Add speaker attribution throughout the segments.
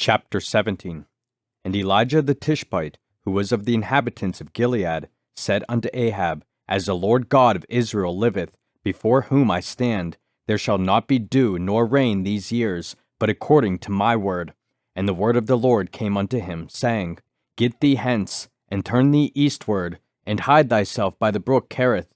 Speaker 1: Chapter 17. And Elijah the Tishbite, who was of the inhabitants of Gilead, said unto Ahab, As the Lord God of Israel liveth, before whom I stand, there shall not be dew nor rain these years, but according to my word. And the word of the Lord came unto him, saying, Get thee hence, and turn thee eastward, and hide thyself by the brook Kerith,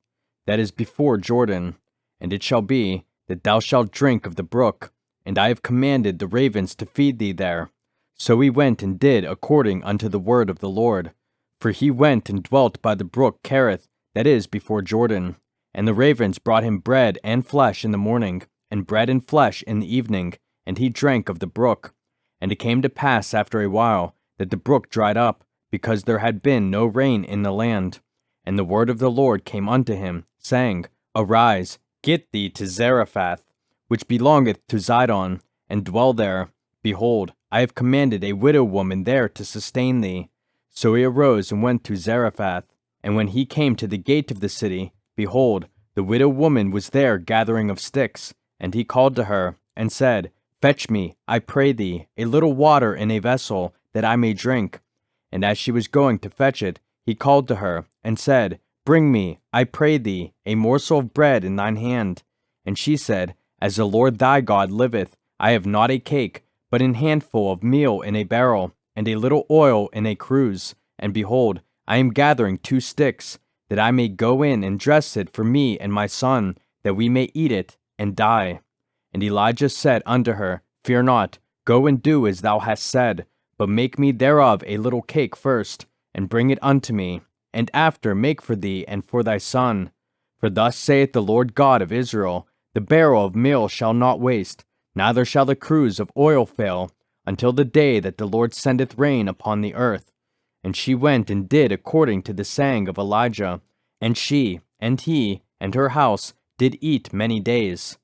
Speaker 1: that is before Jordan. And it shall be, that thou shalt drink of the brook, and I have commanded the ravens to feed thee there. So he went and did according unto the word of the Lord. For he went and dwelt by the brook Kerith, that is before Jordan. And the ravens brought him bread and flesh in the morning, and bread and flesh in the evening, and he drank of the brook. And it came to pass after a while, that the brook dried up, because there had been no rain in the land. And the word of the Lord came unto him, saying, Arise, get thee to Zarephath, which belongeth to Zidon, and dwell there. Behold, I have commanded a widow woman there to sustain thee. So he arose and went to Zarephath. And when he came to the gate of the city, behold, the widow woman was there gathering of sticks. And he called to her, and said, Fetch me, I pray thee, a little water in a vessel, that I may drink. And as she was going to fetch it, he called to her, and said, Bring me, I pray thee, a morsel of bread in thine hand. And she said, As the Lord thy God liveth, I have not a cake, but an handful of meal in a barrel, and a little oil in a cruse. And behold, I am gathering 2 sticks, that I may go in and dress it for me and my son, that we may eat it, and die. And Elijah said unto her, Fear not, go and do as thou hast said, but make me thereof a little cake first, and bring it unto me, and after make for thee and for thy son. For thus saith the Lord God of Israel, The barrel of meal shall not waste, neither shall the cruse of oil fail, until the day that the Lord sendeth rain upon the earth. And she went and did according to the saying of Elijah, and she, and he, and her house did eat many days.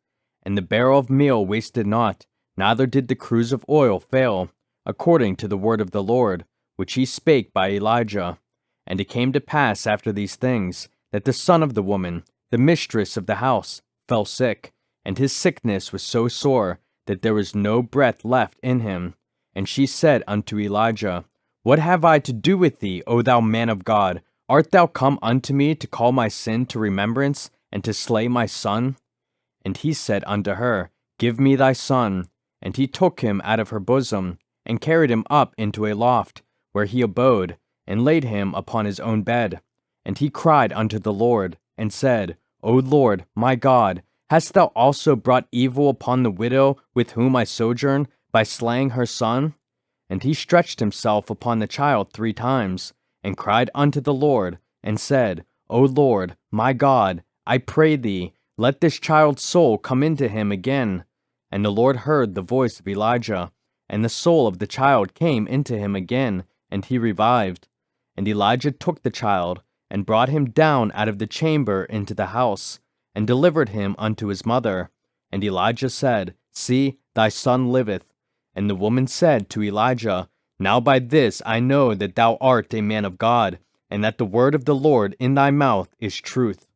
Speaker 1: And the barrel of meal wasted not, neither did the cruse of oil fail, according to the word of the Lord, which he spake by Elijah. And it came to pass after these things, that the son of the woman, the mistress of the house, fell sick, and his sickness was so sore, that there was no breath left in him. And she said unto Elijah, What have I to do with thee, O thou man of God? Art thou come unto me to call my sin to remembrance, and to slay my son? And he said unto her, Give me thy son. And he took him out of her bosom, and carried him up into a loft, where he abode, and laid him upon his own bed. And he cried unto the Lord, and said, O Lord, my God, hast thou also brought evil upon the widow with whom I sojourn, by slaying her son? And he stretched himself upon the child 3 times, and cried unto the Lord, and said, O Lord, my God, I pray thee, let this child's soul come into him again. And the Lord heard the voice of Elijah, and the soul of the child came into him again, and he revived. And Elijah took the child, and brought him down out of the chamber into the house, and delivered him unto his mother. And Elijah said, See, thy son liveth. And the woman said to Elijah, Now by this I know that thou art a man of God, and that the word of the Lord in thy mouth is truth.